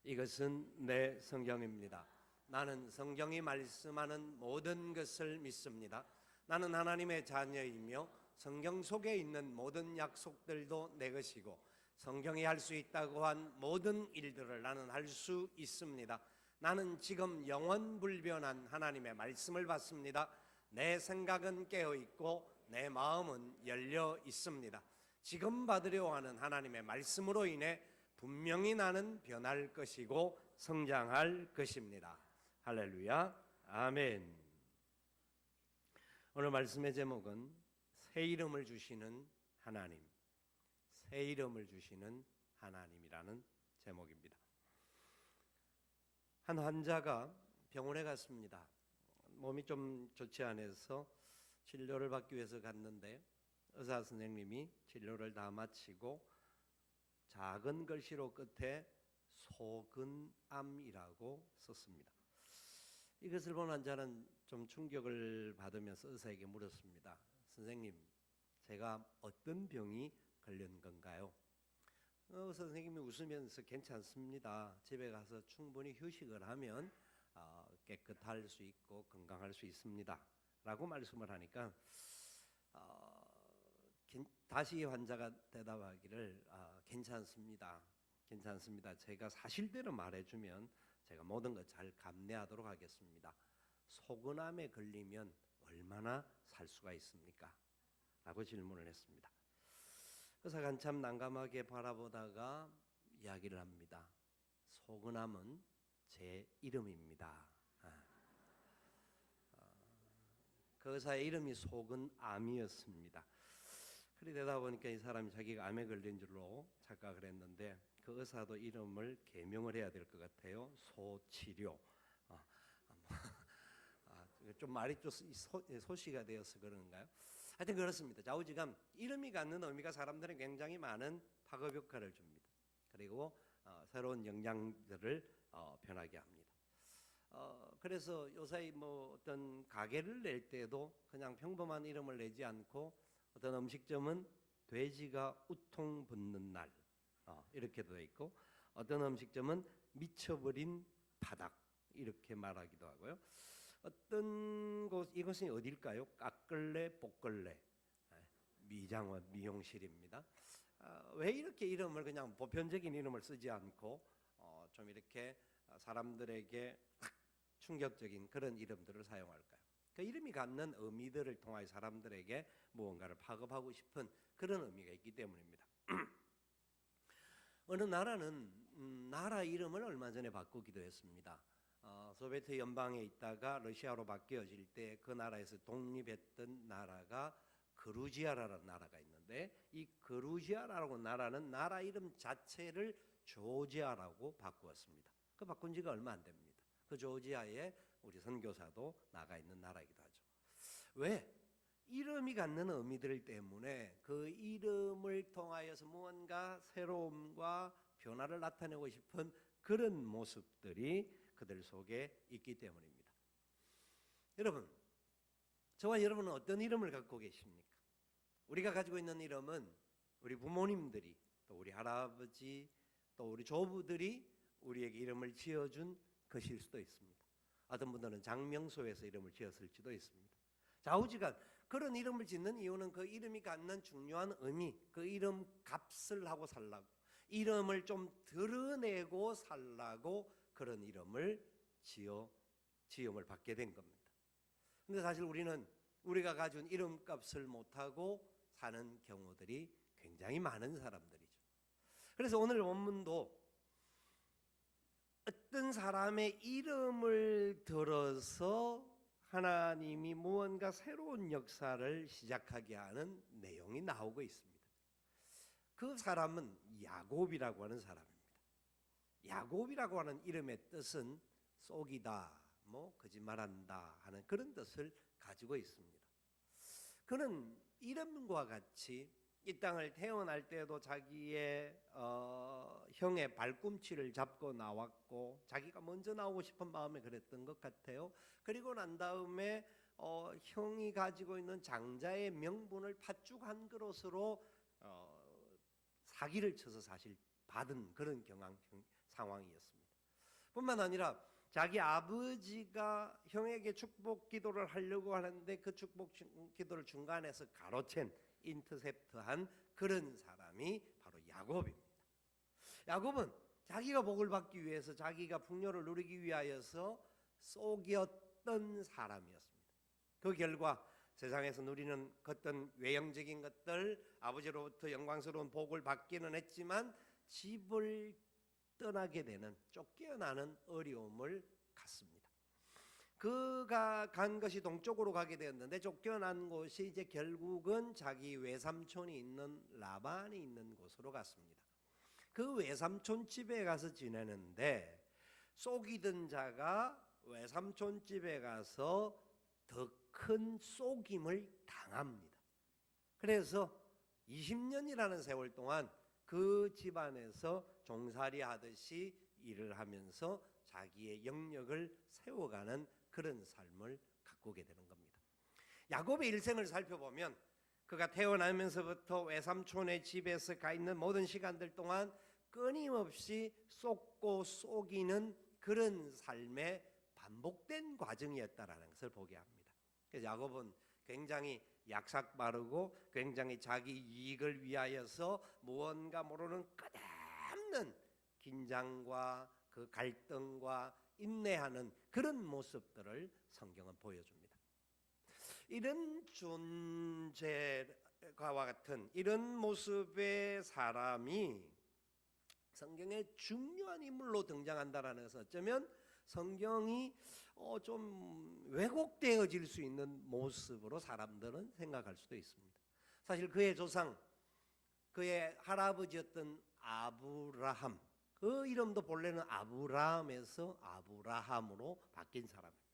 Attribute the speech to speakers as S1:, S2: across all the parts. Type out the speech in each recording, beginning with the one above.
S1: 이것은 내 성경입니다. 나는 성경이 말씀하는 모든 것을 믿습니다. 나는 하나님의 자녀이며 성경 속에 있는 모든 약속들도 내 것이고 성경이 할 수 있다고 한 모든 일들을 나는 할 수 있습니다. 나는 지금 영원불변한 하나님의 말씀을 받습니다. 내 생각은 깨어 있고 내 마음은 열려 있습니다. 지금 받으려 하는 하나님의 말씀으로 인해 분명히 나는 변할 것이고 성장할 것입니다. 할렐루야, 아멘. 오늘 말씀의 제목은 새 이름을 주시는 하나님, 새 이름을 주시는 하나님이라는 제목입니다. 한 환자가 병원에 갔습니다. 몸이 좀 좋지 않아서 치료를 받기 위해서 갔는데 의사 선생님이 치료를 다 마치고 작은 글씨로 끝에 소근암이라고 썼습니다. 이것을 본 환자는 좀 충격을 받으면서 의사에게 물었습니다. 선생님, 제가 어떤 병이 걸린 건가요? 의사 선생님이 웃으면서 괜찮습니다. 집에 가서 충분히 휴식을 하면 깨끗할 수 있고 건강할 수 있습니다. 라고 말씀을 하니까 다시 환자가 대답하기를 괜찮습니다. 괜찮습니다. 제가 사실대로 말해주면 제가 모든 것 잘 감내하도록 하겠습니다. 소근암에 걸리면 얼마나 살 수가 있습니까? 라고 질문을 했습니다. 의사가 한참 난감하게 바라보다가 이야기를 합니다. 소근암은 제 이름입니다. 그 의사의 이름이 소근암이었습니다. 그러다 보니까 이 사람이 자기가 암에 걸린 줄로 착각을 했는데 그 의사도 이름을 개명을 해야 될 것 같아요. 소치료. 좀 말이 좀 소시가 되어서 그런가요? 하여튼 그렇습니다. 좌우지간 이름이 갖는 의미가 사람들은 굉장히 많은 파급 효과를 줍니다. 그리고 새로운 영양들을 변하게 합니다. 그래서 요새 어떤 가게를 낼 때도 그냥 평범한 이름을 내지 않고 어떤 음식점은 돼지가 우통 붙는 날 이렇게도 돼 있고 어떤 음식점은 미쳐버린 바닥 이렇게 말하기도 하고요. 어떤 곳 이것은 어딜까요? 깎을래 복걸래 미장원 미용실입니다. 왜 이렇게 이름을 그냥 보편적인 이름을 쓰지 않고 좀 이렇게 사람들에게 충격적인 그런 이름들을 사용할까요? 그 이름이 갖는 의미들을 통하여 사람들에게 무언가를 파급하고 싶은 그런 의미가 있기 때문입니다. 어느 나라는 나라 이름을 얼마 전에 바꾸기도 했습니다. 소비에트 연방에 있다가 러시아로 바뀌어질 때 그 나라에서 독립했던 나라가 그루지아라는 나라가 있는데 이 그루지아라고 나라는 나라 이름 자체를 조지아라고 바꾸었습니다. 그 바꾼 지가 얼마 안 됩니다. 그 조지아에 우리 선교사도 나가 있는 나라이기도 하죠. 왜? 이름이 갖는 의미들 때문에 그 이름을 통하여서 무언가 새로움과 변화를 나타내고 싶은 그런 모습들이 그들 속에 있기 때문입니다. 여러분, 저와 여러분은 어떤 이름을 갖고 계십니까? 우리가 가지고 있는 이름은 우리 부모님들이 또 우리 할아버지 또 우리 조부들이 우리에게 이름을 지어준 것일 수도 있습니다. 어떤 분들은 장명소에서 이름을 지었을지도 있습니다. 좌우지간 그런 이름을 짓는 이유는 그 이름이 갖는 중요한 의미, 그 이름 값을 하고 살라고, 이름을 좀 드러내고 살라고 그런 이름을 지음을 받게 된 겁니다. 그런데 사실 우리는 우리가 가진 이름값을 못하고 사는 경우들이 굉장히 많은 사람들이죠. 그래서 오늘 본문도 어떤 사람의 이름을 들어서 하나님이 무언가 새로운 역사를 시작하게 하는 내용이 나오고 있습니다. 그 사람은 야곱이라고 하는 사람입니다. 야곱이라고 하는 이름의 뜻은 속이다, 거짓말한다 하는 그런 뜻을 가지고 있습니다. 그는 이름과 같이 이 땅을 태어날 때도 자기의 형의 발꿈치를 잡고 나왔고 자기가 먼저 나오고 싶은 마음에 그랬던 것 같아요. 그리고 난 다음에 형이 가지고 있는 장자의 명분을 팥죽 한 그릇으로 사기를 쳐서 사실 받은 그런 상황이었습니다. 뿐만 아니라 자기 아버지가 형에게 축복 기도를 하려고 하는데 그 축복 기도를 중간에서 가로챈, 인터셉트한 그런 사람이 바로 야곱입니다. 야곱은 자기가 복을 받기 위해서, 자기가 풍요를 누리기 위하여서 속였던 사람이었습니다. 그 결과 세상에서 누리는 어떤 외형적인 것들, 아버지로부터 영광스러운 복을 받기는 했지만 집을 떠나게 되는, 쫓겨나는 어려움을 갖습니다. 그가 간 것이 동쪽으로 가게 되었는데 쫓겨난 곳이 이제 결국은 자기 외삼촌이 있는 라반이 있는 곳으로 갔습니다. 그 외삼촌 집에 가서 지내는데 속이던 자가 외삼촌 집에 가서 더 큰 속임을 당합니다. 그래서 20년이라는 세월 동안 그 집안에서 종살이 하듯이 일을 하면서 자기의 영역을 세워가는 그런 삶을 가꾸게 되는 겁니다. 야곱의 일생을 살펴보면 그가 태어나면서부터 외삼촌의 집에서 가 있는 모든 시간들 동안 끊임없이 속고 속이는 그런 삶의 반복된 과정이었다라는 것을 보게 합니다. 그래서 야곱은 굉장히 약삭빠르고 굉장히 자기 이익을 위하여서 무언가 모르는 끝없는 긴장과 그 갈등과 인내하는 그런 모습들을 성경은 보여줍니다. 이런 존재와 같은 이런 모습의 사람이 성경에 중요한 인물로 등장한다라는 것은 어쩌면 성경이 좀 왜곡되어질 수 있는 모습으로 사람들은 생각할 수도 있습니다. 사실 그의 조상, 그의 할아버지였던 아브라함, 그 이름도 본래는 아브라함에서 아브라함으로 바뀐 사람입니다.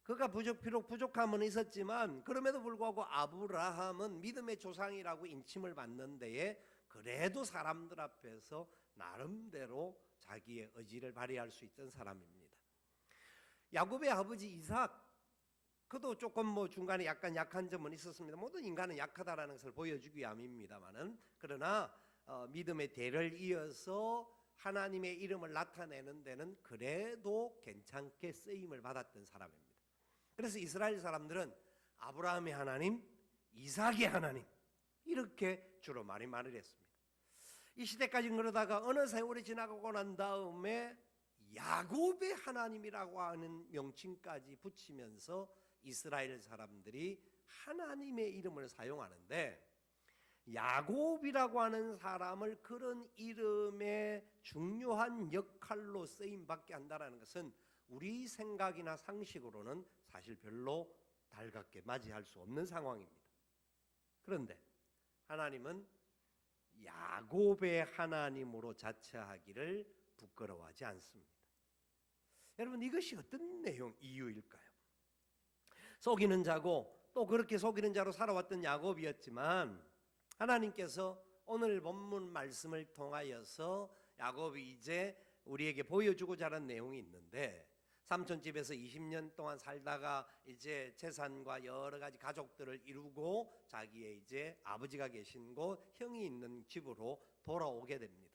S1: 그가 비록 부족함은 있었지만 그럼에도 불구하고 아브라함은 믿음의 조상이라고 인침을 받는 데에 그래도 사람들 앞에서 나름대로 자기의 의지를 발휘할 수 있던 사람입니다. 야곱의 아버지 이삭, 그도 조금 중간에 약간 약한 점은 있었습니다. 모든 인간은 약하다라는 것을 보여주기 위함입니다만은, 그러나 믿음의 대를 이어서 하나님의 이름을 나타내는 데는 그래도 괜찮게 쓰임을 받았던 사람입니다. 그래서 이스라엘 사람들은 아브라함의 하나님, 이삭의 하나님, 이렇게 주로 말을 했습니다. 이 시대까지 그러다가 어느 세월이 지나가고 난 다음에 야곱의 하나님이라고 하는 명칭까지 붙이면서 이스라엘 사람들이 하나님의 이름을 사용하는데, 야곱이라고 하는 사람을 그런 이름의 중요한 역할로 쓰임받게 한다는 것은 우리 생각이나 상식으로는 사실 별로 달갑게 맞이할 수 없는 상황입니다. 그런데 하나님은 야곱의 하나님으로 자처하기를 부끄러워하지 않습니다. 여러분, 이것이 어떤 이유일까요? 속이는 자고 또 그렇게 속이는 자로 살아왔던 야곱이었지만 하나님께서 오늘 본문 말씀을 통하여서 야곱이 이제 우리에게 보여주고자 하는 내용이 있는데, 삼촌 집에서 20년 동안 살다가 이제 재산과 여러 가지 가족들을 이루고 자기의 이제 아버지가 계신 곳, 형이 있는 집으로 돌아오게 됩니다.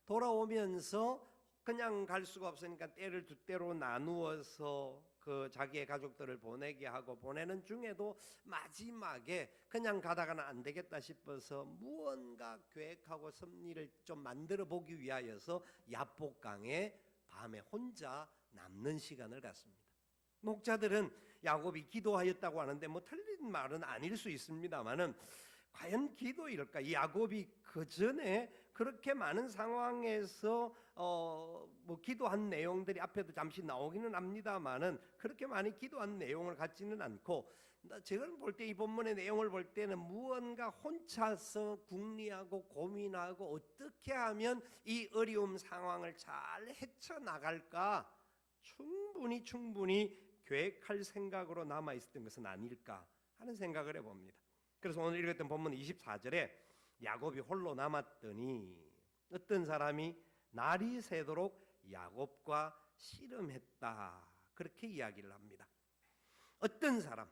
S1: 돌아오면서 그냥 갈 수가 없으니까 때를 두 때로 나누어서 그 자기의 가족들을 보내게 하고, 보내는 중에도 마지막에 그냥 가다가는 안 되겠다 싶어서 무언가 계획하고 섭리를 좀 만들어 보기 위하여서 야복강에 밤에 혼자 남는 시간을 갖습니다. 목자들은 야곱이 기도하였다고 하는데 틀린 말은 아닐 수 있습니다만은, 과연 기도일까? 이 야곱이 그 전에 그렇게 많은 상황에서 기도한 내용들이 앞에도 잠시 나오기는 합니다만은 그렇게 많이 기도한 내용을 갖지는 않고, 제가 볼 때 이 본문의 내용을 볼 때는 무언가 혼자서 궁리하고 고민하고 어떻게 하면 이 어려움 상황을 잘 헤쳐나갈까 충분히 계획할 생각으로 남아있었던 것은 아닐까 하는 생각을 해봅니다. 그래서 오늘 읽었던 본문 24절에 야곱이 홀로 남았더니 어떤 사람이 날이 새도록 야곱과 씨름했다, 그렇게 이야기를 합니다. 어떤 사람,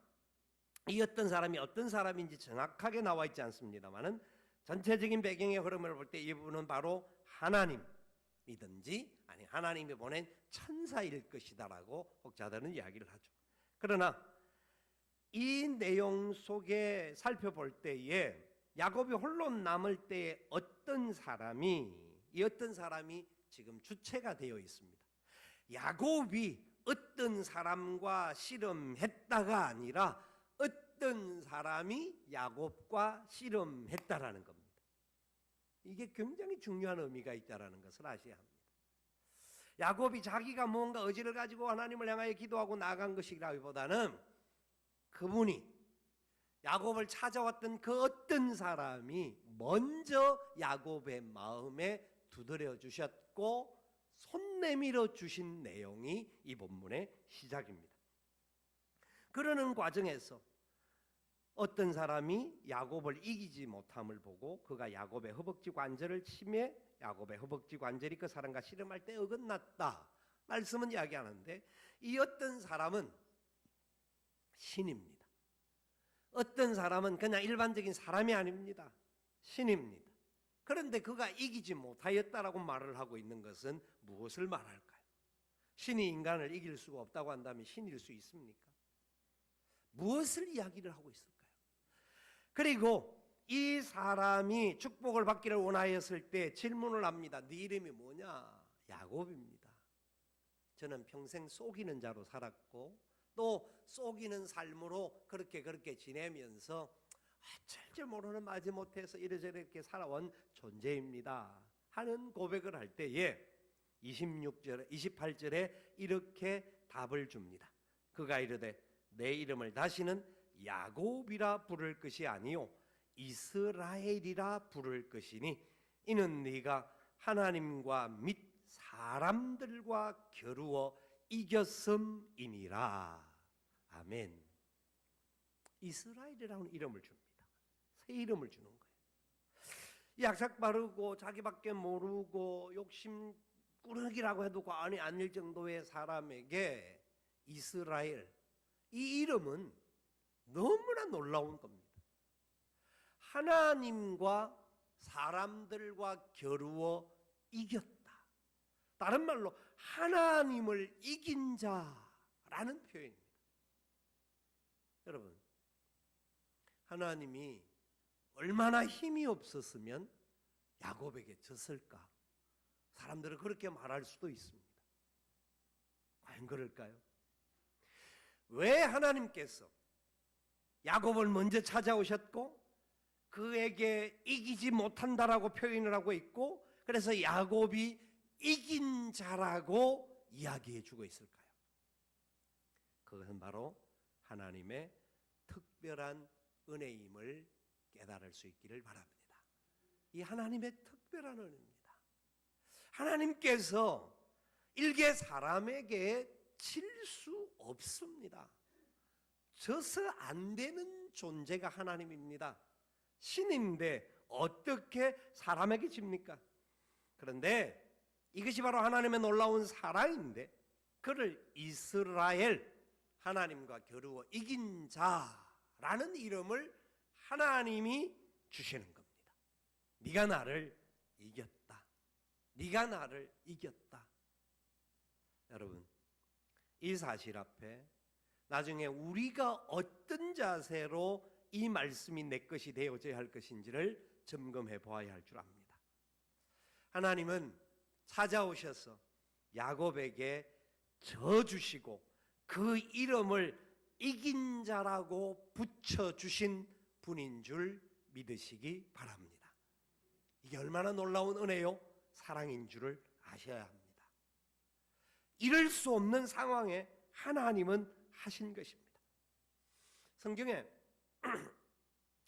S1: 이 어떤 사람이 어떤 사람인지 정확하게 나와 있지 않습니다만은 전체적인 배경의 흐름을 볼 때 이분은 바로 하나님, 사람이든지 아니 하나님이 보낸 천사일 것이다라고 혹자들은 이야기를 하죠. 그러나 이 내용 속에 살펴볼 때에 야곱이 홀로 남을 때에 어떤 사람이 지금 주체가 되어 있습니다. 야곱이 어떤 사람과 씨름했다가 아니라 어떤 사람이 야곱과 씨름했다라는 겁니다. 이게 굉장히 중요한 의미가 있다라는 것을 아셔야 합니다. 야곱이 자기가 뭔가 의지를 가지고 하나님을 향하여 기도하고 나아간 것이라기보다는 그분이 야곱을 찾아왔던 그 어떤 사람이 먼저 야곱의 마음에 두드려 주셨고 손 내밀어 주신 내용이 이 본문의 시작입니다. 그러는 과정에서 어떤 사람이 야곱을 이기지 못함을 보고 그가 야곱의 허벅지 관절을 치매 야곱의 허벅지 관절이 그 사람과 씨름할 때 어긋났다 말씀은 이야기하는데, 이 어떤 사람은 신입니다. 어떤 사람은 그냥 일반적인 사람이 아닙니다. 신입니다. 그런데 그가 이기지 못하였다라고 말을 하고 있는 것은 무엇을 말할까요? 신이 인간을 이길 수가 없다고 한다면 신일 수 있습니까? 무엇을 이야기를 하고 있을까요? 그리고 이 사람이 축복을 받기를 원하였을 때 질문을 합니다. 네 이름이 뭐냐? 야곱입니다. 저는 평생 속이는 자로 살았고 또 속이는 삶으로 그렇게 지내면서 어쩔 줄 모르는 마지못해서 이렇게 살아온 존재입니다 하는 고백을 할 때에 28절에 이렇게 답을 줍니다. 그가 이르되 내 이름을 다시는 야곱이라 부를 것이 아니요 이스라엘이라 부를 것이니 이는 네가 하나님과 및 사람들과 겨루어 이겼음이니라. 아멘. 이스라엘이라는 이름을 줍니다. 새 이름을 주는 거예요. 약삭 빠르고 자기밖에 모르고 욕심꾸러기라고 해도 과언이 아닐 정도의 사람에게 이스라엘, 이 이름은 너무나 놀라운 겁니다. 하나님과 사람들과 겨루어 이겼다. 다른 말로 하나님을 이긴 자라는 표현입니다. 여러분, 하나님이 얼마나 힘이 없었으면 야곱에게 졌을까? 사람들은 그렇게 말할 수도 있습니다. 과연 그럴까요? 왜 하나님께서 야곱을 먼저 찾아오셨고 그에게 이기지 못한다라고 표현을 하고 있고 그래서 야곱이 이긴 자라고 이야기해 주고 있을까요? 그것은 바로 하나님의 특별한 은혜임을 깨달을 수 있기를 바랍니다. 이 하나님의 특별한 은혜입니다. 하나님께서 일개 사람에게 질 수 없습니다. 져서 안 되는 존재가 하나님입니다. 신인데 어떻게 사람에게 집니까? 그런데 이것이 바로 하나님의 놀라운 사랑인데 그를 이스라엘, 하나님과 겨루어 이긴 자라는 이름을 하나님이 주시는 겁니다. 네가 나를 이겼다. 네가 나를 이겼다. 여러분, 이 사실 앞에 나중에 우리가 어떤 자세로 이 말씀이 내 것이 되어져야 할 것인지를 점검해 보아야 할 줄 압니다. 하나님은 찾아오셔서 야곱에게 져 주시고 그 이름을 이긴 자라고 붙여주신 분인 줄 믿으시기 바랍니다. 이게 얼마나 놀라운 은혜요? 사랑인 줄을 아셔야 합니다. 이럴 수 없는 상황에 하나님은 하신 것입니다. 성경에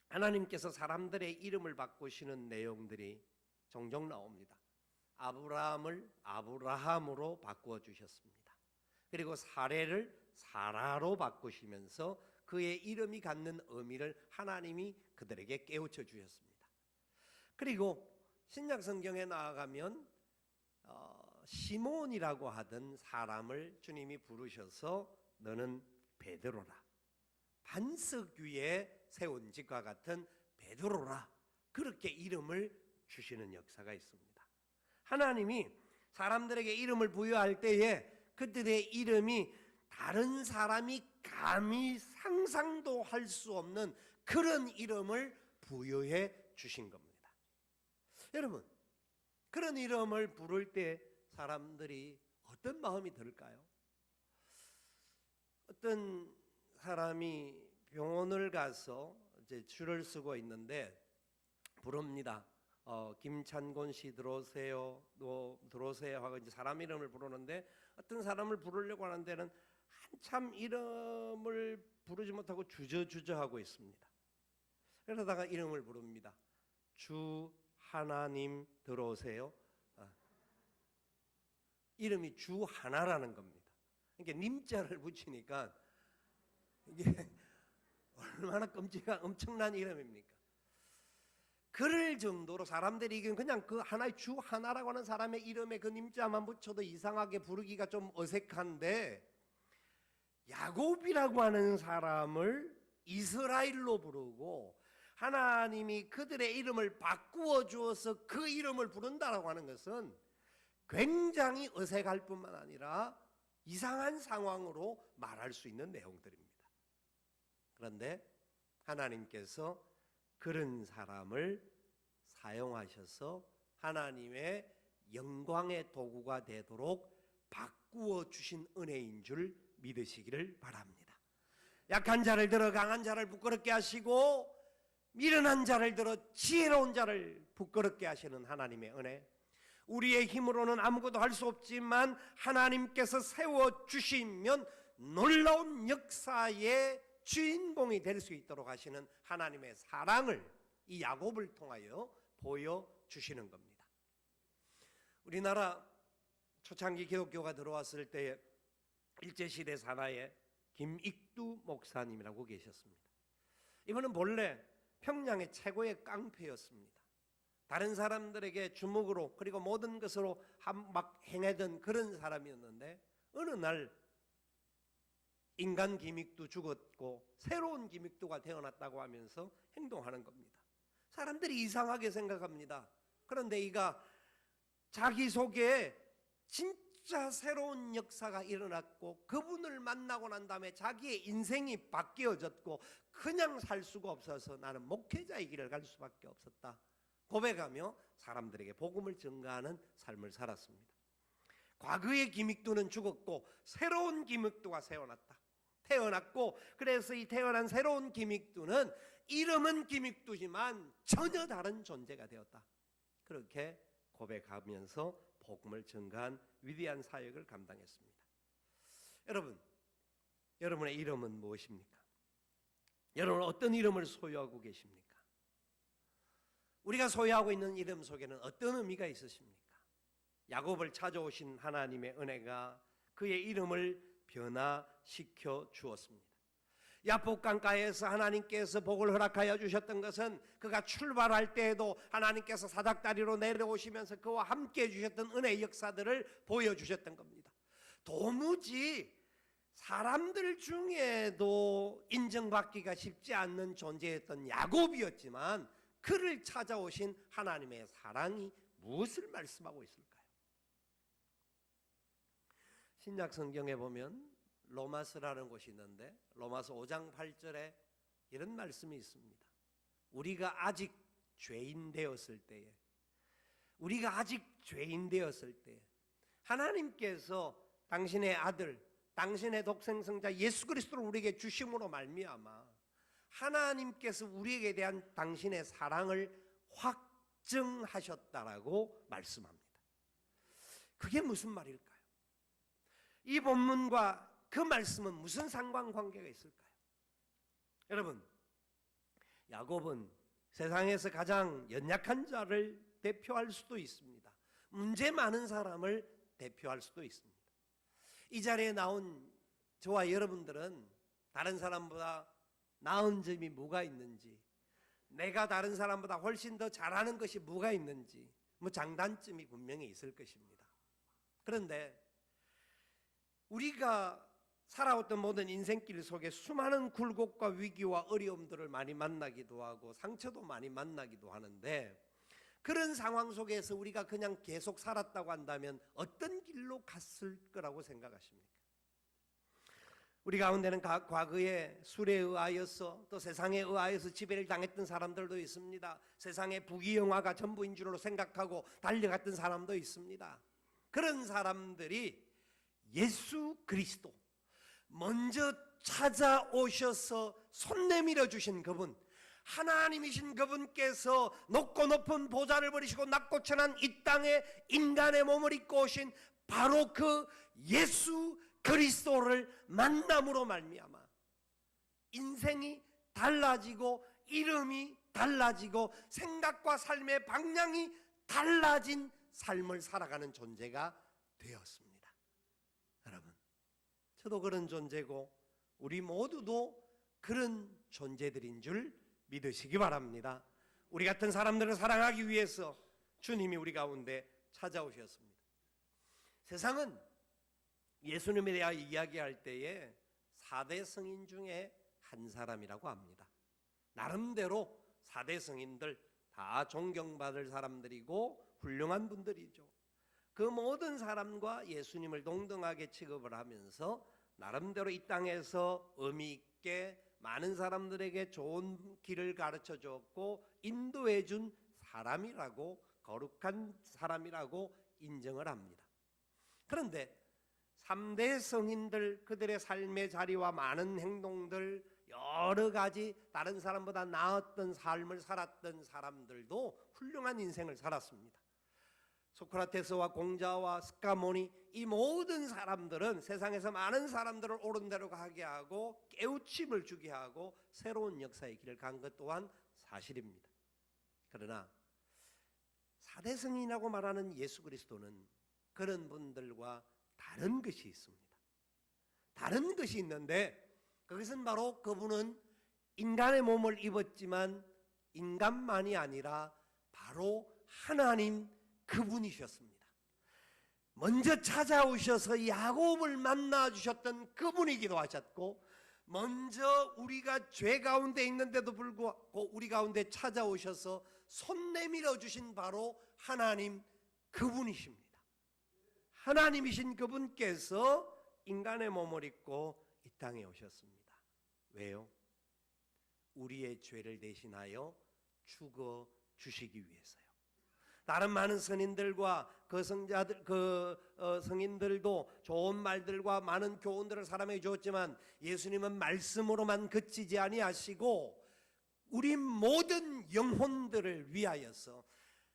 S1: 하나님께서 사람들의 이름을 바꾸시는 내용들이 종종 나옵니다. 아브라함을 아브라함으로 바꾸어 주셨습니다. 그리고 사례를 사라로 바꾸시면서 그의 이름이 갖는 의미를 하나님이 그들에게 깨우쳐 주셨습니다. 그리고 신약 성경에 나아가면 시몬이라고 하던 사람을 주님이 부르셔서 너는 베드로라, 반석 위에 세운 집과 같은 베드로라, 그렇게 이름을 주시는 역사가 있습니다. 하나님이 사람들에게 이름을 부여할 때에 그들의 이름이 다른 사람이 감히 상상도 할 수 없는 그런 이름을 부여해 주신 겁니다. 여러분, 그런 이름을 부를 때 사람들이 어떤 마음이 들까요? 어떤 사람이 병원을 가서 이제 줄을 서고 있는데 부릅니다. 김찬곤 씨 들어오세요. 들어오세요 하고 이제 사람 이름을 부르는데 어떤 사람을 부르려고 하는 데는 한참 이름을 부르지 못하고 주저주저 하고 있습니다. 그러다가 이름을 부릅니다. 주 하나님 들어오세요. 이름이 주 하나라는 겁니다. 그러니까 님자를 붙이니까 이게 얼마나 엄청난 이름입니까? 그럴 정도로 사람들이 그냥 그 하나의 주 하나라고 하는 사람의 이름에 그 님자만 붙여도 이상하게 부르기가 좀 어색한데, 야곱이라고 하는 사람을 이스라엘로 부르고 하나님이 그들의 이름을 바꾸어 주어서 그 이름을 부른다라고 하는 것은 굉장히 어색할 뿐만 아니라 이상한 상황으로 말할 수 있는 내용들입니다. 그런데 하나님께서 그런 사람을 사용하셔서 하나님의 영광의 도구가 되도록 바꾸어 주신 은혜인 줄 믿으시기를 바랍니다. 약한 자를 들어 강한 자를 부끄럽게 하시고 미련한 자를 들어 지혜로운 자를 부끄럽게 하시는 하나님의 은혜, 우리의 힘으로는 아무것도 할 수 없지만 하나님께서 세워주시면 놀라운 역사의 주인공이 될 수 있도록 하시는 하나님의 사랑을 이 야곱을 통하여 보여주시는 겁니다. 우리나라 초창기 기독교가 들어왔을 때 일제시대 산하에 김익두 목사님이라고 계셨습니다. 이분은 본래 평양의 최고의 깡패였습니다. 다른 사람들에게 주먹으로 그리고 모든 것으로 막 행하던 그런 사람이었는데 어느 날 인간 기믹도 죽었고 새로운 기믹도가 태어났다고 하면서 행동하는 겁니다. 사람들이 이상하게 생각합니다. 그런데 이가 자기 속에 진짜 새로운 역사가 일어났고 그분을 만나고 난 다음에 자기의 인생이 바뀌어졌고 그냥 살 수가 없어서 나는 목회자의 길을 갈 수밖에 없었다 고백하며 사람들에게 복음을 전가하는 삶을 살았습니다. 과거의 기믹도는 죽었고 새로운 기믹도가 태어났고 그래서 이 태어난 새로운 기믹도는 이름은 기믹도지만 전혀 다른 존재가 되었다. 그렇게 고백하면서 복음을 전가한 위대한 사역을 감당했습니다. 여러분, 여러분의 이름은 무엇입니까? 여러분은 어떤 이름을 소유하고 계십니까? 우리가 소유하고 있는 이름 속에는 어떤 의미가 있으십니까? 야곱을 찾아오신 하나님의 은혜가 그의 이름을 변화시켜 주었습니다. 야복강가에서 하나님께서 복을 허락하여 주셨던 것은 그가 출발할 때에도 하나님께서 사닥다리로 내려오시면서 그와 함께 해주셨던 은혜의 역사들을 보여주셨던 겁니다. 도무지 사람들 중에도 인정받기가 쉽지 않는 존재였던 야곱이었지만 그를 찾아오신 하나님의 사랑이 무엇을 말씀하고 있을까요? 신약 성경에 보면 로마서라는 곳이 있는데 로마서 5장 8절에 이런 말씀이 있습니다. 우리가 아직 죄인 되었을 때에 하나님께서 당신의 아들, 당신의 독생성자 예수 그리스도를 우리에게 주심으로 말미암아 하나님께서 우리에게 대한 당신의 사랑을 확증하셨다라고 말씀합니다. 그게 무슨 말일까요? 이 본문과 그 말씀은 무슨 상관관계가 있을까요? 여러분, 야곱은 세상에서 가장 연약한 자를 대표할 수도 있습니다. 문제 많은 사람을 대표할 수도 있습니다. 이 자리에 나온 저와 여러분들은 다른 사람보다 나은 점이 뭐가 있는지, 내가 다른 사람보다 훨씬 더 잘하는 것이 뭐가 있는지, 장단점이 분명히 있을 것입니다. 그런데 우리가 살아왔던 모든 인생길 속에 수많은 굴곡과 위기와 어려움들을 많이 만나기도 하고 상처도 많이 만나기도 하는데 그런 상황 속에서 우리가 그냥 계속 살았다고 한다면 어떤 길로 갔을 거라고 생각하십니까? 우리 가운데는 과거에 술에 의하여서 또 세상에 의하여서 지배를 당했던 사람들도 있습니다. 세상의 부귀영화가 전부인 줄로 생각하고 달려갔던 사람도 있습니다. 그런 사람들이 예수 그리스도 먼저 찾아오셔서 손 내밀어 주신 그분, 하나님이신 그분께서 높고 높은 보좌를 버리시고 낮고 천한 이 땅에 인간의 몸을 입고 오신 바로 그 예수 그리스도를 만남으로 말미암아 인생이 달라지고 이름이 달라지고 생각과 삶의 방향이 달라진 삶을 살아가는 존재가 되었습니다. 여러분, 저도 그런 존재고 우리 모두도 그런 존재들인 줄 믿으시기 바랍니다. 우리 같은 사람들을 사랑하기 위해서 주님이 우리 가운데 찾아오셨습니다. 세상은 예수님에 대하여 이야기할 때에 4대 성인 중에 한 사람이라고 합니다. 나름대로 4대 성인들 다 존경받을 사람들이고 훌륭한 분들이죠. 그 모든 사람과 예수님을 동등하게 취급을 하면서 나름대로 이 땅에서 의미 있게 많은 사람들에게 좋은 길을 가르쳐 줬고 인도해 준 사람이라고, 거룩한 사람이라고 인정을 합니다. 그런데 3대 성인들, 그들의 삶의 자리와 많은 행동들, 여러 가지 다른 사람보다 나았던 삶을 살았던 사람들도 훌륭한 인생을 살았습니다. 소크라테스와 공자와 스카모니, 이 모든 사람들은 세상에서 많은 사람들을 옳은 대로 가게 하고 깨우침을 주게 하고 새로운 역사의 길을 간 것 또한 사실입니다. 그러나 4대 성인이라고 말하는 예수 그리스도는 그런 분들과 다른 것이 있습니다. 다른 것이 있는데 그것은 바로 그분은 인간의 몸을 입었지만 인간만이 아니라 바로 하나님 그분이셨습니다. 먼저 찾아오셔서 야곱을 만나 주셨던 그분이기도 하셨고, 먼저 우리가 죄 가운데 있는데도 불구하고 우리 가운데 찾아오셔서 손 내밀어 주신 바로 하나님 그분이십니다. 하나님이신 그분께서 인간의 몸을 입고 이 땅에 오셨습니다. 왜요? 우리의 죄를 대신하여 죽어 주시기 위해서요. 다른 많은 선인들과 성인들도 좋은 말들과 많은 교훈들을 사람에게 주었지만 예수님은 말씀으로만 그치지 아니하시고 우리 모든 영혼들을 위하여서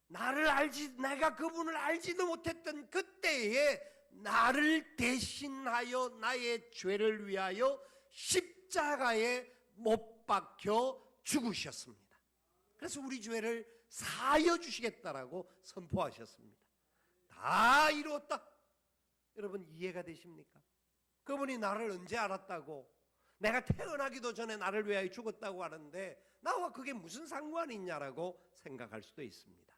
S1: 내가 그분을 알지도 못했던 그때에 나를 대신하여 나의 죄를 위하여 십자가에 못 박혀 죽으셨습니다. 그래서 우리 죄를 사하여 주시겠다라고 선포하셨습니다. 다 이루었다. 여러분 이해가 되십니까? 그분이 나를 언제 알았다고, 내가 태어나기도 전에 나를 위하여 죽었다고 하는데 나와 그게 무슨 상관이 있냐라고 생각할 수도 있습니다.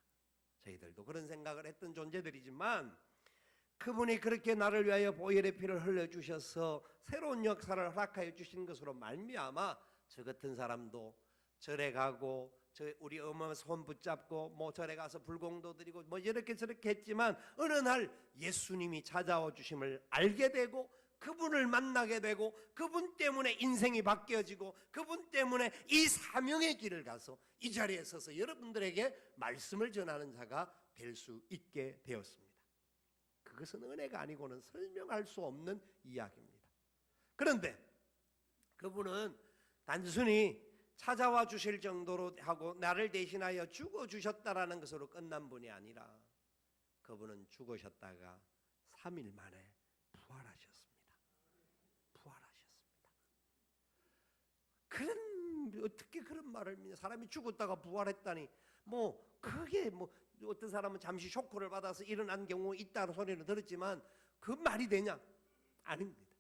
S1: 저희들도 그런 생각을 했던 존재들이지만 그분이 그렇게 나를 위하여 보혈의 피를 흘려주셔서 새로운 역사를 허락하여 주신 것으로 말미암아 저 같은 사람도 절에 가고 우리 어머 손 붙잡고 절에 가서 불공도 드리고 이렇게 저렇게 했지만 어느 날 예수님이 찾아와 주심을 알게 되고 그분을 만나게 되고 그분 때문에 인생이 바뀌어지고 그분 때문에 이 사명의 길을 가서 이 자리에 서서 여러분들에게 말씀을 전하는 자가 될 수 있게 되었습니다. 그것은 은혜가 아니고는 설명할 수 없는 이야기입니다. 그런데 그분은 단순히 찾아와 주실 정도로 하고 나를 대신하여 죽어주셨다라는 것으로 끝난 분이 아니라 그분은 죽으셨다가 3일 만에 부활하셨습니다. 어떻게 그런 말을 믿냐? 사람이 죽었다가 부활했다니 그게 어떤 사람은 잠시 쇼크를 받아서 일어난 경우 있다는 소리를 들었지만 그 말이 되냐? 아닙니다.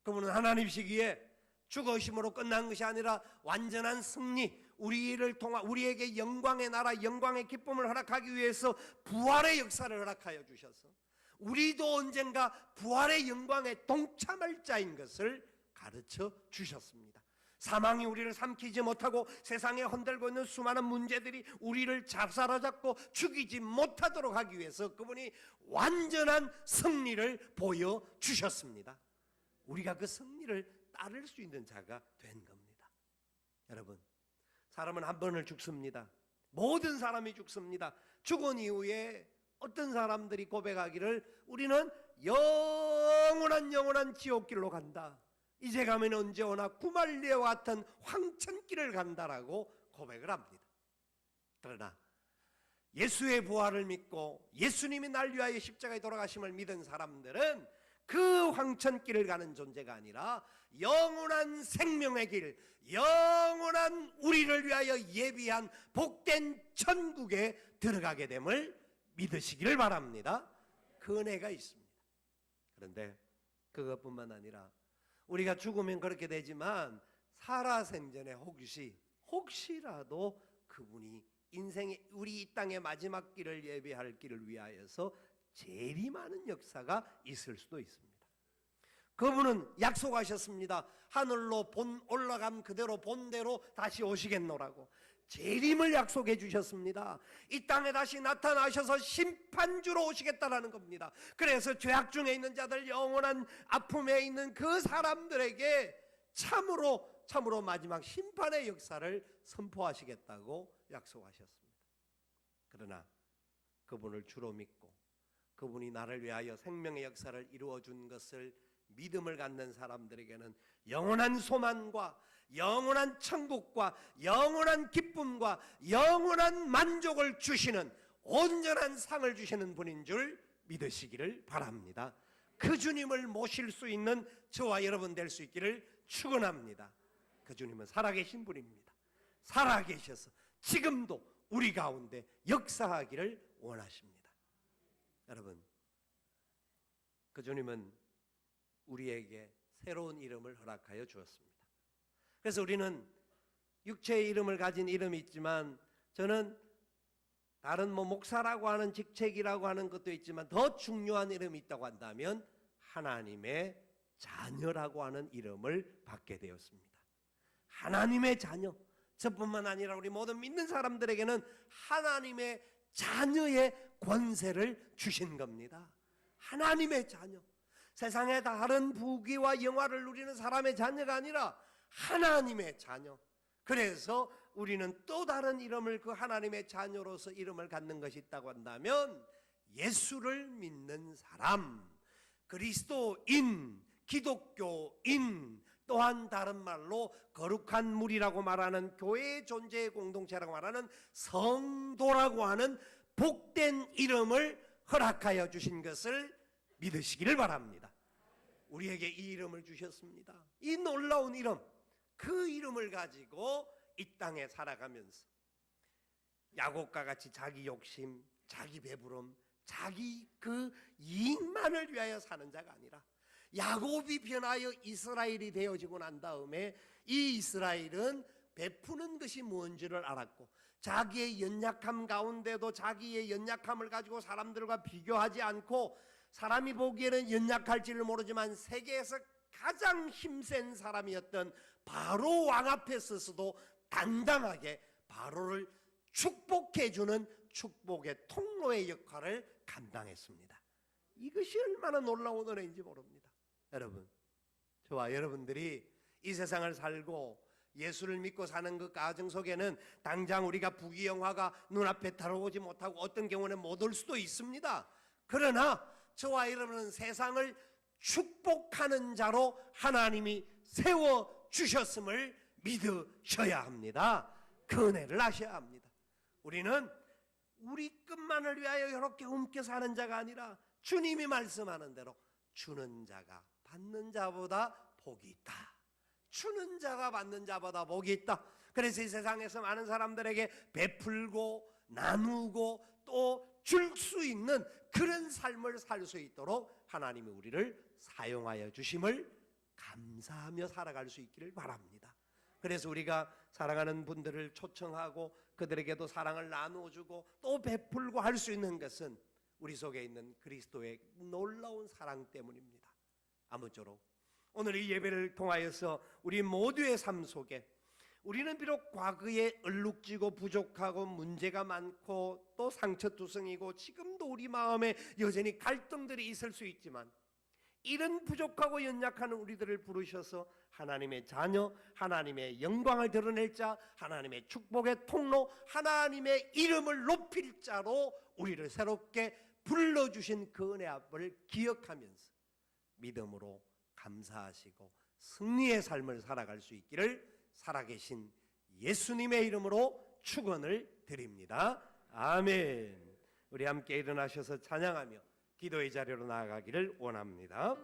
S1: 그분은 하나님이시기에 죽으심으로 끝난 것이 아니라 완전한 승리, 우리를 통한 우리에게 영광의 나라, 영광의 기쁨을 허락하기 위해서 부활의 역사를 허락하여 주셔서 우리도 언젠가 부활의 영광에 동참할 자인 것을 가르쳐 주셨습니다. 사망이 우리를 삼키지 못하고 세상에 흔들고 있는 수많은 문제들이 우리를 잡사로잡고 죽이지 못하도록 하기 위해서 그분이 완전한 승리를 보여주셨습니다. 우리가 그 승리를 따를 수 있는 자가 된 겁니다. 여러분, 사람은 한 번을 죽습니다. 모든 사람이 죽습니다. 죽은 이후에 어떤 사람들이 고백하기를 우리는 영원한 지옥길로 간다. 이제 가면 언제 오나 구말리와 같은 황천길을 간다라고 고백을 합니다. 그러나 예수의 부활을 믿고 예수님이 날 위하여 십자가에 돌아가심을 믿은 사람들은 그 황천길을 가는 존재가 아니라 영원한 생명의 길, 영원한 우리를 위하여 예비한 복된 천국에 들어가게 됨을 믿으시기를 바랍니다. 그 은혜가 있습니다. 그런데 그것뿐만 아니라 우리가 죽으면 그렇게 되지만 살아생전에 혹시라도 그분이 인생의 우리 이 땅의 마지막 길을 예비할 길을 위하여서 재림하는 역사가 있을 수도 있습니다. 그분은 약속하셨습니다. 하늘로 올라감 그대로 본대로 다시 오시겠노라고 재림을 약속해 주셨습니다. 이 땅에 다시 나타나셔서 심판주로 오시겠다라는 겁니다. 그래서 죄악 중에 있는 자들, 영원한 아픔에 있는 그 사람들에게 참으로 마지막 심판의 역사를 선포하시겠다고 약속하셨습니다. 그러나 그분을 주로 믿고 그분이 나를 위하여 생명의 역사를 이루어준 것을 믿음을 갖는 사람들에게는 영원한 소망과 영원한 천국과 영원한 기쁨과 영원한 만족을 주시는 온전한 상을 주시는 분인 줄 믿으시기를 바랍니다. 그 주님을 모실 수 있는 저와 여러분 될 수 있기를 축원합니다. 그 주님은 살아계신 분입니다. 살아계셔서 지금도 우리 가운데 역사하기를 원하십니다. 여러분, 그 주님은 우리에게 새로운 이름을 허락하여 주었습니다. 그래서 우리는 육체의 이름을 가진 이름이 있지만, 저는 다른 목사라고 하는 직책이라고 하는 것도 있지만 더 중요한 이름이 있다고 한다면 하나님의 자녀라고 하는 이름을 받게 되었습니다. 하나님의 자녀, 저뿐만 아니라 우리 모든 믿는 사람들에게는 하나님의 자녀의 권세를 주신 겁니다. 하나님의 자녀, 세상의 다른 부귀와 영화를 누리는 사람의 자녀가 아니라 하나님의 자녀. 그래서 우리는 또 다른 이름을, 그 하나님의 자녀로서 이름을 갖는 것이 있다고 한다면 예수를 믿는 사람, 그리스도인, 기독교인, 또한 다른 말로 거룩한 무리라고 말하는 교회의 존재의 공동체라고 말하는 성도라고 하는 복된 이름을 허락하여 주신 것을 믿으시기를 바랍니다. 우리에게 이 이름을 주셨습니다. 이 놀라운 이름, 그 이름을 가지고 이 땅에 살아가면서 야곱과 같이 자기 욕심, 자기 배부름, 자기 그 이익만을 위하여 사는 자가 아니라 야곱이 변하여 이스라엘이 되어지고 난 다음에 이 이스라엘은 베푸는 것이 뭔지를 알았고, 자기의 연약함 가운데도 자기의 연약함을 가지고 사람들과 비교하지 않고, 사람이 보기에는 연약할지를 모르지만 세계에서 가장 힘센 사람이었던 바로 왕 앞에 서서도 당당하게 바로를 축복해주는 축복의 통로의 역할을 감당했습니다. 이것이 얼마나 놀라운 은혜인지 모릅니다. 여러분, 저와 여러분들이 이 세상을 살고 예수를 믿고 사는 그 가정 속에는 당장 우리가 부귀영화가 눈앞에 다가오지 못하고 어떤 경우는 못 올 수도 있습니다. 그러나 저와 여러분은 세상을 축복하는 자로 하나님이 세워주셨음을 믿으셔야 합니다. 그 은혜를 아셔야 합니다. 우리는 우리 끝만을 위하여 이렇게 움켜 사는 자가 아니라 주님이 말씀하는 대로 주는 자가 받는 자보다 복이 있다. 주는 자가 받는 자보다 복이 있다. 그래서 이 세상에서 많은 사람들에게 베풀고 나누고 또 줄 수 있는 그런 삶을 살 수 있도록 하나님이 우리를 사용하여 주심을 감사하며 살아갈 수 있기를 바랍니다. 그래서 우리가 사랑하는 분들을 초청하고 그들에게도 사랑을 나누어주고 또 베풀고 할 수 있는 것은 우리 속에 있는 그리스도의 놀라운 사랑 때문입니다. 아무쪼록 오늘 이 예배를 통하여서 우리 모두의 삶 속에 우리는 비록 과거에 얼룩지고 부족하고 문제가 많고 또 상처투성이고 지금도 우리 마음에 여전히 갈등들이 있을 수 있지만, 이런 부족하고 연약한 우리들을 부르셔서 하나님의 자녀, 하나님의 영광을 드러낼 자, 하나님의 축복의 통로, 하나님의 이름을 높일 자로 우리를 새롭게 불러주신 그 은혜 앞을 기억하면서 믿음으로 감사하시고 승리의 삶을 살아갈 수 있기를 살아계신 예수님의 이름으로 축원을 드립니다. 아멘. 우리 함께 일어나셔서 찬양하며 기도의 자리로 나아가기를 원합니다.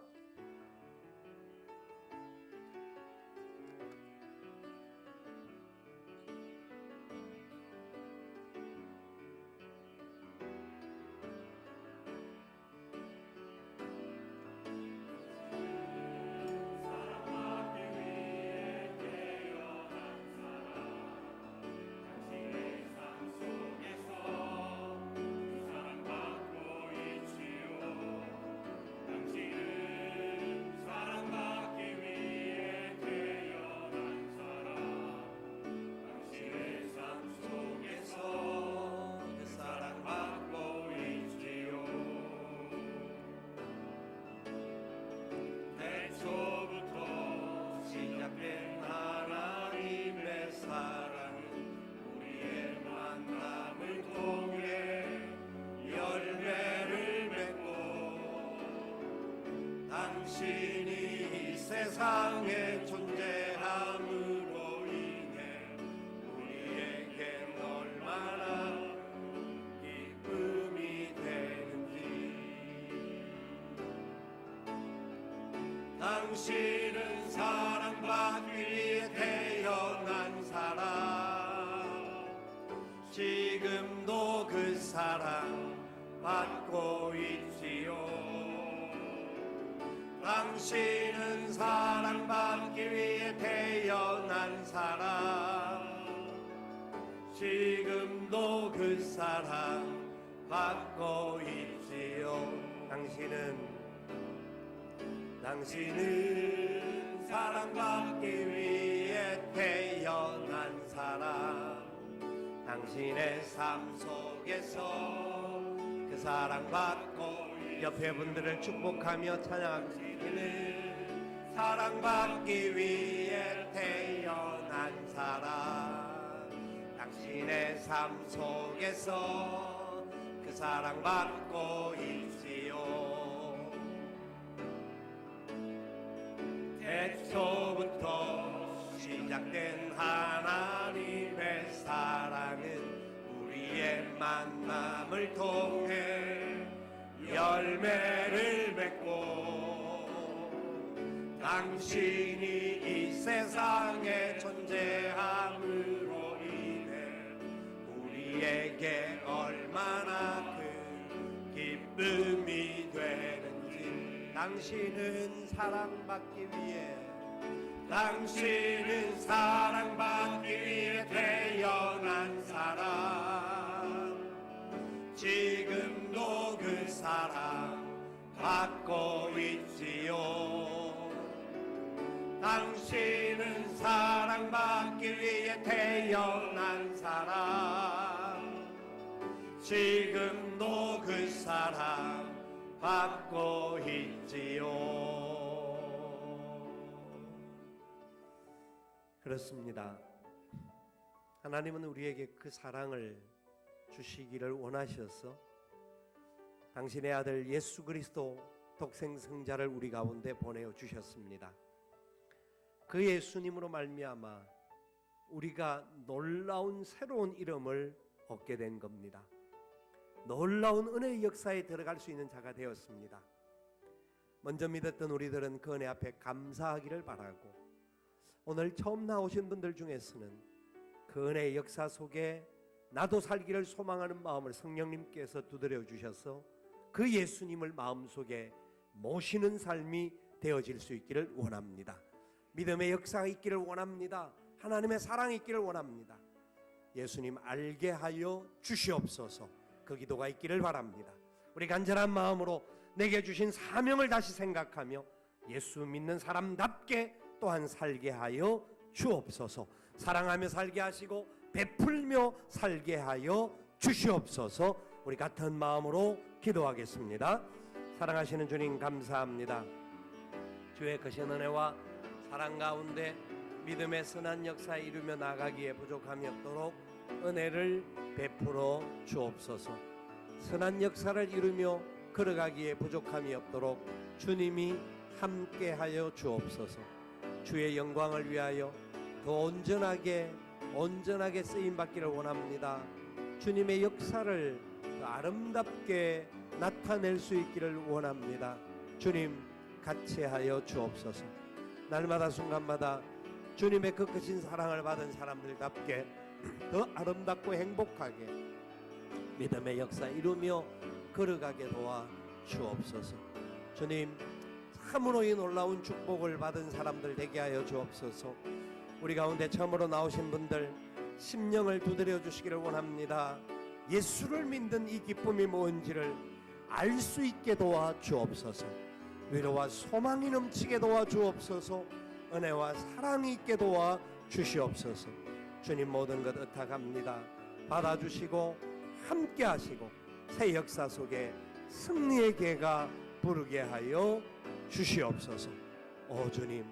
S1: 당신이 세상에 존재함으로 인해 우리에겐 얼마나 기쁨이 되는지. 당신은 사랑받기 위해 태어난 사람, 지금도 그 사랑 받고 있지요. 당신은 사랑받기 위해 태어난 사람, 지금도 그 사랑 받고 있지요. 당신은 사랑받기 위해 태어난 사람, 당신의 삶 속에서 그 사랑받고 옆에 분들을 축복하며 찬양합니다. 당신은 사랑받기 위해 태어난 사람, 당신의 삶 속에서 그 사랑받고 있지요. 태초부터 시작된 하나님의 사랑은 우리의 만남을 통해 열매를 맺고, 당신이 이 세상에 존재함으로 인해 우리에게 얼마나 큰 기쁨이 되는지. 당신은 사랑받기 위해 태어난 사람, 지금도 그 사랑 받고 있지요. 당신은 사랑받기 위해 태어난 사람, 지금도 그 사랑 받고 있지요. 그렇습니다. 하나님은 우리에게 그 사랑을 주시기를 원하셔서 당신의 아들 예수 그리스도 독생성자를 우리 가운데 보내어 주셨습니다. 그 예수님으로 말미암아 우리가 놀라운 새로운 이름을 얻게 된 겁니다. 놀라운 은혜의 역사에 들어갈 수 있는 자가 되었습니다. 먼저 믿었던 우리들은 그 은혜 앞에 감사하기를 바라고, 오늘 처음 나오신 분들 중에서는 그 은혜의 역사 속에 나도 살기를 소망하는 마음을 성령님께서 두드려 주셔서 그 예수님을 마음속에 모시는 삶이 되어질 수 있기를 원합니다. 믿음의 역사가 있기를 원합니다. 하나님의 사랑이 있기를 원합니다. 예수님 알게 하여 주시옵소서. 그 기도가 있기를 바랍니다. 우리 간절한 마음으로 내게 주신 사명을 다시 생각하며 예수 믿는 사람답게 또한 살게 하여 주옵소서. 사랑하며 살게 하시고 베풀며 살게 하여 주시옵소서. 우리 같은 마음으로 기도하겠습니다. 사랑하시는 주님 감사합니다. 주의 크신 은혜와 사랑 가운데 믿음의 선한 역사에 이루며 나가기에 부족함이 없도록 은혜를 베풀어 주옵소서. 선한 역사를 이루며 걸어가기에 부족함이 없도록 주님이 함께하여 주옵소서. 주의 영광을 위하여 더 온전하게 쓰임받기를 원합니다. 주님의 역사를 더 아름답게 나타낼 수 있기를 원합니다. 주님 같이 하여 주옵소서. 날마다 순간마다 주님의 그 크신 사랑을 받은 사람들답게 더 아름답고 행복하게 믿음의 역사 이루며 걸어가게 도와 주옵소서. 주님 참으로 이 놀라운 축복을 받은 사람들 되게 하여 주옵소서. 우리 가운데 처음으로 나오신 분들 심령을 두드려 주시기를 원합니다. 예수를 믿는 이 기쁨이 뭔지를 알 수 있게 도와 주옵소서. 위로와 소망이 넘치게 도와 주옵소서. 은혜와 사랑이 있게 도와 주시옵소서. 주님 모든 것 의탁합니다. 받아주시고 함께 하시고 새 역사 속에 승리의 개가 부르게 하여 주시옵소서. 오 주님